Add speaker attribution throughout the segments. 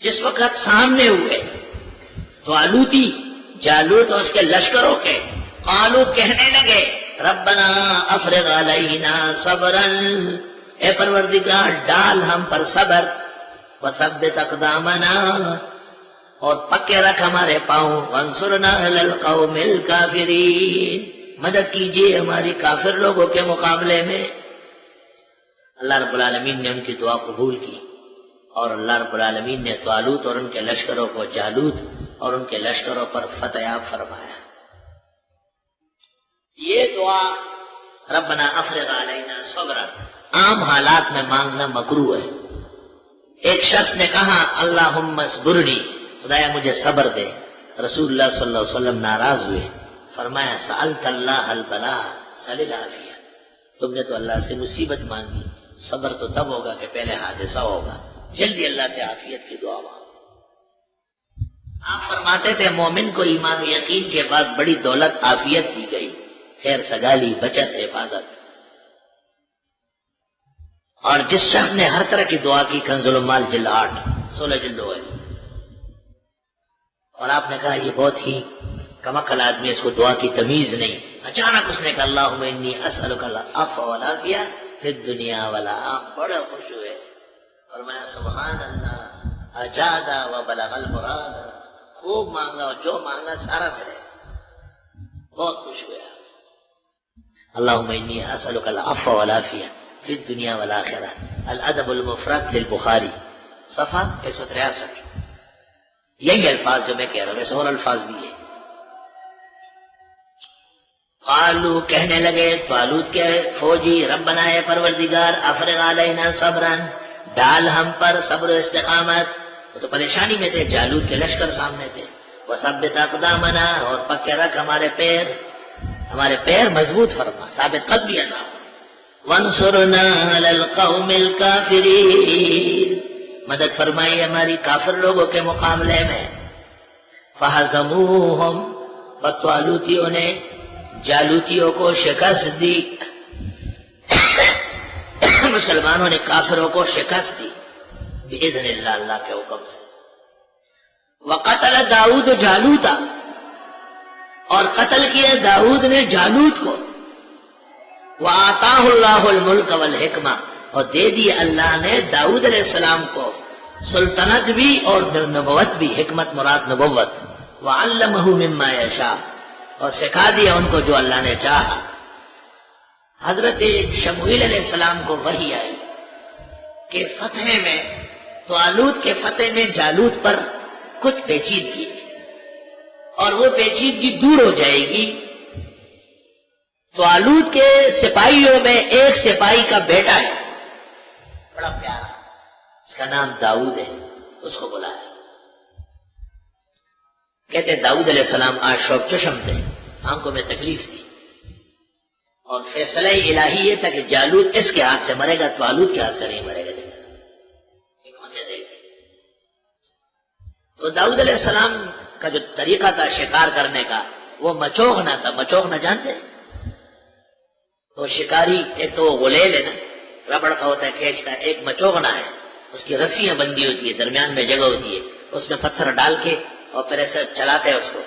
Speaker 1: جس وقت سامنے ہوئے تو آلوتی جالوت اور اس کے لشکروں کے قالو کہنے لگے ربنا افرغ علینا صبرا، اے پروردگار ڈال ہم پر صبر، وثبت اقدامنا اور پکے رکھ ہمارے پاؤں، وانصرنا علی القوم الکافرین، مدد کیجیے ہماری کافر لوگوں کے مقابلے میں۔ اللہ رب العالمین نے ان کی دعا قبول کی اور اللہ رب العالمین نے طالوت اور ان کے لشکروں کو جالوت اور ان کے لشکروں پر فتح فرمایا۔ یہ دعا ربنا افرغ علینا صبرا عام حالات میں مانگنا مکروہ ہے۔ ایک شخص نے کہا اللہم اصبرنی، خدایا مجھے صبر دے، رسول اللہ صلی اللہ علیہ وسلم ناراض ہوئے، فرمایا سألت اللہ البلاء سل العافیہ، تم نے تو اللہ سے مصیبت مانگی، صبر تو تب ہوگا کہ پہلے حادثہ ہوگا، جلدی اللہ سے عافیت کی دعا مانگو۔ آپ فرماتے تھے مومن کو ایمان و یقین کے بعد بڑی دولت عافیت دی گئی، خیر سگالی، بچت، حفاظت۔ اور جس شخص نے ہر طرح کی دعا کی، کنز المال جلد 8 16 جلد ہوئے، اور آپ نے کہا یہ بہت ہی کمعقل آدمی، اس کو دعا کی تمیز نہیں، اچانک اس نے کہا اللہم انی اسألک العفو والعافیہ فی الدنیا والآخرہ، بڑے خوش ہوئے، فرمایا سبحان اللہ اجادا وبلغ المراد، خوب مانگا اور جو مانگا سارا ملے، بہت خوش ہوئے۔ اللہم انی اسألک العفو والعافیہ فی الدنیا والآخرہ، الادب المفرد للبخاری صفحہ 163۔ یہی الفاظ جو میں کہہ رہا ہوں، ویسے اور الفاظ بھی ہیں۔ قالو کہنے لگے طالوت کے فوجی ربنا اے پروردگار افرغ علینا صبرا، ڈال ہم پر صبر و استقامت، وہ تو پریشانی میں تھے، جالوت کے لشکر سامنے تھے، وثبت اقدامنا اور پکے رکھ ہمارے پیر مضبوط فرما، ثابت قدمی عطا، وانصرنا علی القوم الکافرین، مدد فرمائی ہماری کافر لوگوں کے مقابلے میں۔ فہزموہم، طالوتیوں نے جالوتیوں کو شکست دی، مسلمانوں نے کافروں کو شکست دی باذن اللہ، اللہ کے حکم سے۔ وقتل داؤد جالوتا، اور قتل کیا داؤد نے جالوت کو، وآتاہ اللہ الملک والحکمہ، اور دے دی اللہ نے داؤد علیہ السلام کو سلطنت بھی اور نبوت بھی، حکمت مراد نبوت، وعلمہ مما یشاء، اور سکھا دیا ان کو جو اللہ نے چاہا۔ حضرت شموئیل علیہ السلام کو وحی آئی کہ فتح میں، طالوت کے فتح میں جالوت پر کچھ پیچیدگی ہے، اور وہ پیچیدگی دور ہو جائے گی۔ طالوت کے سپاہیوں میں ایک سپاہی کا بیٹا ہے بڑا پیارا، اس کا نام داؤد ہے، اس کو بلایا۔ کہتے داؤد علیہ السلام آج شوق چشم تھے، آنکھوں میں تکلیف تھی، اور فیصلہ الہی یہ تھا کہ جالوت اس کے ہاتھ سے مرے گا، طالوت کے ہاتھ سے نہیں مرے گا۔ تو داؤد علیہ السلام کا جو طریقہ تھا شکار کرنے کا، وہ مچوغنا تھا۔ مچوغنا جانتے ہیں؟ تو شکاری ایک تو وہ غلیل ہے نا، ربڑ کا ہوتا ہے، کھینچ کا، ایک مچوغنا ہے، اس کی رسیاں بندی ہوتی ہے، درمیان میں جگہ ہوتی ہے، اس میں پتھر ڈال کے اور پھر ایسے چلاتے ہیں اس کو،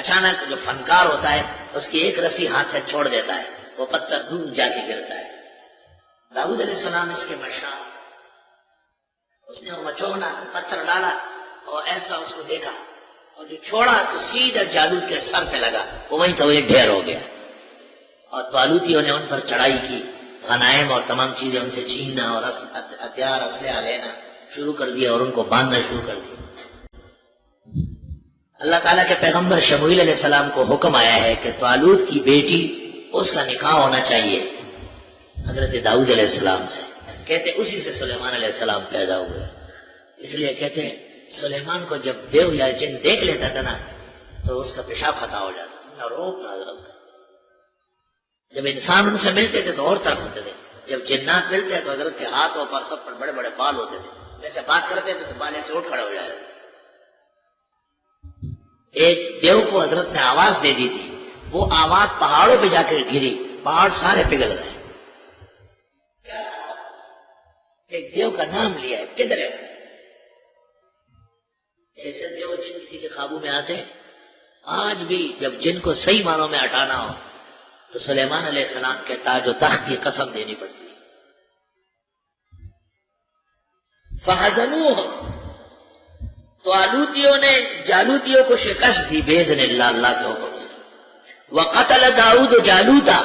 Speaker 1: اچانک جو فنکار ہوتا ہے اس کی ایک رسی ہاتھ سے چھوڑ دیتا ہے، وہ پتھر دور جا کے گرتا ہے۔ داؤد علیہ السلام اس کے مشاء، اس نے وہ مچوغنا پتھر ڈالا اور ایسا اس کو دیکھا، اور جو چھوڑا تو سیدھا جالوت کے سر پہ لگا، وہ وہیں تو یہ ڈھیر ہو گیا۔ اور طالوتیوں نے ان پر چڑھائی کی، غنائم اور تمام چیزیں ان سے چھیننا اور ہتھیار اسلحہ لینا شروع کر دیا، اور ان کو باندھنا شروع کر دیا۔ اللہ تعالیٰ کے پیغمبر شموئیل علیہ السلام کو حکم آیا ہے کہ طالوت کی بیٹی، اس کا نکاح ہونا چاہیے حضرت داؤد علیہ السلام سے۔ کہتے اسی سے سلیمان علیہ السلام پیدا ہوئے، اس لیے کہتے ہیں سلیمان کو جب دیو یا جن دیکھ لیتا تھا نا تو اس کا پیشاب خطا ہو جاتا تھا، روپ تھا حضرت کا۔ جب انسان ان سے ملتے تھے تو اور طرف ہوتے تھے، جب جنات ملتے تو حضرت کے ہاتھوں پر سب پر بڑے بڑے بال ہوتے تھے، جیسے بات کرتے تھے تو بالے سے اٹھ کھڑے ہو جاتے تھے۔ ایک دیو کو حضرت نے آواز دے دی تھی، وہ آواز پہاڑوں پہ جا کر گری، پہاڑ سارے پگھل گئے۔ ایک دیو کا نام لیا ہے، کدھر ہے؟ ایسے تھے وہ جن کسی کے قابو میں آتے. آج بھی جب جن کو صحیح معنوں میں ہٹانا ہو تو سلیمان علیہ السلام کے تاج و تخت کی قسم دینی پڑتی. فَهَزَمُوهُمْ، تو آلوتیوں نے جالوتیوں کو شکست دی باذن اللہ کے حکم سے. وَقَتَلَ داؤد جالوتا،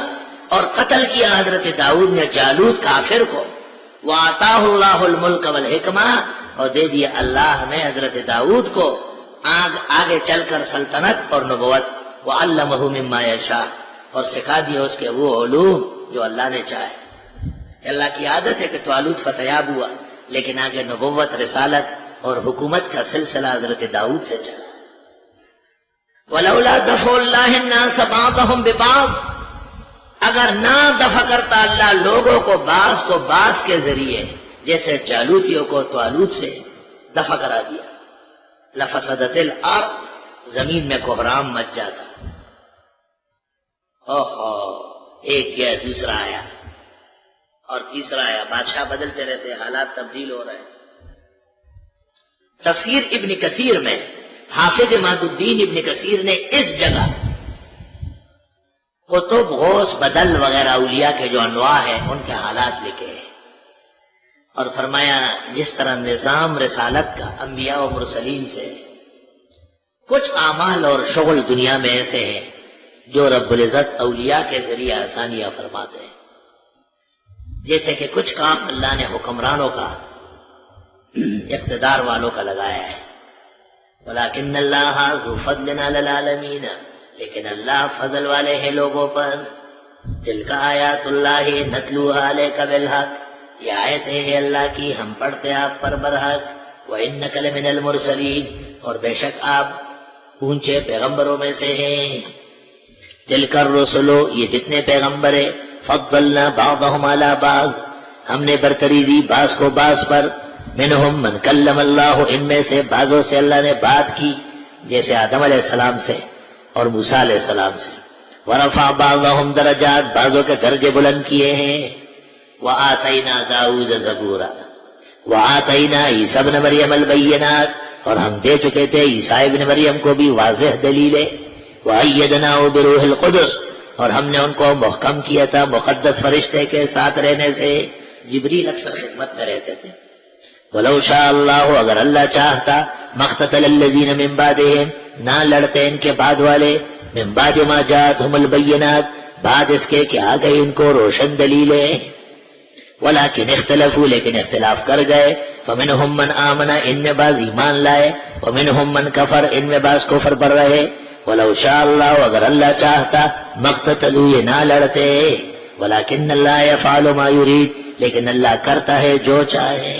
Speaker 1: اور قتل کیا حضرت داؤد نے جالوت کافر کو. وَآتَاهُ اللَّهُ الْمُلْكَ وَالْحِكْمَةَ، اور دے دیا اللہ نے حضرت داؤد کو آگے چل کر سلطنت اور نبوت. وَعَلَّمَهُ مِمَّا يَشَاءُ، اور سکھا دیا اس کے وہ علوم جو اللہ نے چاہے. اللہ کی عادت ہے کہ طالوت فتیاب ہوا، لیکن آگے نبوت، رسالت اور حکومت کا سلسلہ حضرت داؤد سے چلا. وَلَوْلَا دَفْعُ اللَّهِ النَّاسَ بَعْضَهُمْ بِبَعْضٍ، اگر نہ دفع کرتا اللہ لوگوں کو بعض کے ذریعے، جیسے جالوتیوں کو طالوت سے دفع کرا دیا، لفسدت الارض، زمین میں کوہرام مچ جاتا. ایک گیا دوسرا آیا اور تیسرا آیا. بادشاہ بدلتے رہتے، حالات تبدیل ہو رہے ہیں. تفسیر ابن کثیر میں حافظ ماد الدین ابن کثیر نے اس جگہ کتب غوث بدل وغیرہ اولیاء کے جو انواع ہیں ان کے حالات لکھے ہیں، اور فرمایا جس طرح نظام رسالت کا انبیاء و مرسلین سے کچھ اعمال اور شغل دنیا میں ایسے ہیں جو رب العزت اولیاء کے ذریعے آسانیاں فرماتے ہیں. جیسے کہ کچھ کام اللہ نے حکمرانوں کا، اقتدار والوں کا لگایا ہے. وَلَكِنَّ اللَّهَ ذُو فَضْلٍ عَلَى الْعَالَمِينَ، لیکن اللہ فضل والے ہیں لوگوں پر. تِلْكَ آیاتُ اللَّهِ نَتْلُوهَا عَلَيْكَ بِالْحَقِّ، یہ آیتیں ہیں اللہ کی، ہم پڑھتے آپ پر برحق. وَإِنَّكَ لَمِنَ الْمُرْسَلِينَ، اور بے شک آپ اونچے پیغمبروں میں سے ہیں. تِلْكَ الرُّسُلُ، یہ جتنے پیغمبر ہیں، فَضَّلْنَا بَعْضَهُمْ عَلَى بَعْضٍ، ہم نے برتری دی بعض کو بعض پر. منہم من کلم اللہ، ان میں سے بعضوں سے اللہ نے بات کی، جیسے آدم علیہ السلام سے اور موسیٰ علیہ السلام سے. ورفع بعضهم درجات، بعضوں کے درجے بلند کیے ہیں. وآتینا داؤد زبورا، وآتینا عیسی ابن مریم البینات، اور ہم دے چکے تھے عیسی ابن مریم کو بھی واضح دلیلیں. وأیدناہ بروح القدس، اور ہم نے ان کو محکم کیا تھا مقدس فرشتے کے ساتھ رہنے سے. جبریل اکثر خدمت میں رہتے تھے. وَلَوْ شَاءَ اللَّهُ، اگر اللہ چاہتا، مَقْتَتَلَ الَّذِينَ مِن بَعْدِهِمْ، نہ لڑتے ان کے بعد والے، من بعد ما جاءتهم البینات، بعد اس کے کہ آ گئی ان کو روشن دلیلیں. وَلَكِنْ اخْتَلَفُوا، لیکن اختلاف کر گئے. فَمِنْهُمْ مَنْ آمَنَ، ان میں بعض ایمان لائے. وَمِنْهُمْ مَنْ كَفَرَ، ان میں بعض کفر پر رہے. وَلَوْ شَاءَ اللَّهُ، اگر اللہ چاہتا، مَقْتَتَلُوا، یہ نہ لڑتے. وَلَكِنَّ اللَّهَ يَفْعَلُ مَا يُرِيدُ، لیکن اللہ کرتا ہے جو چاہے.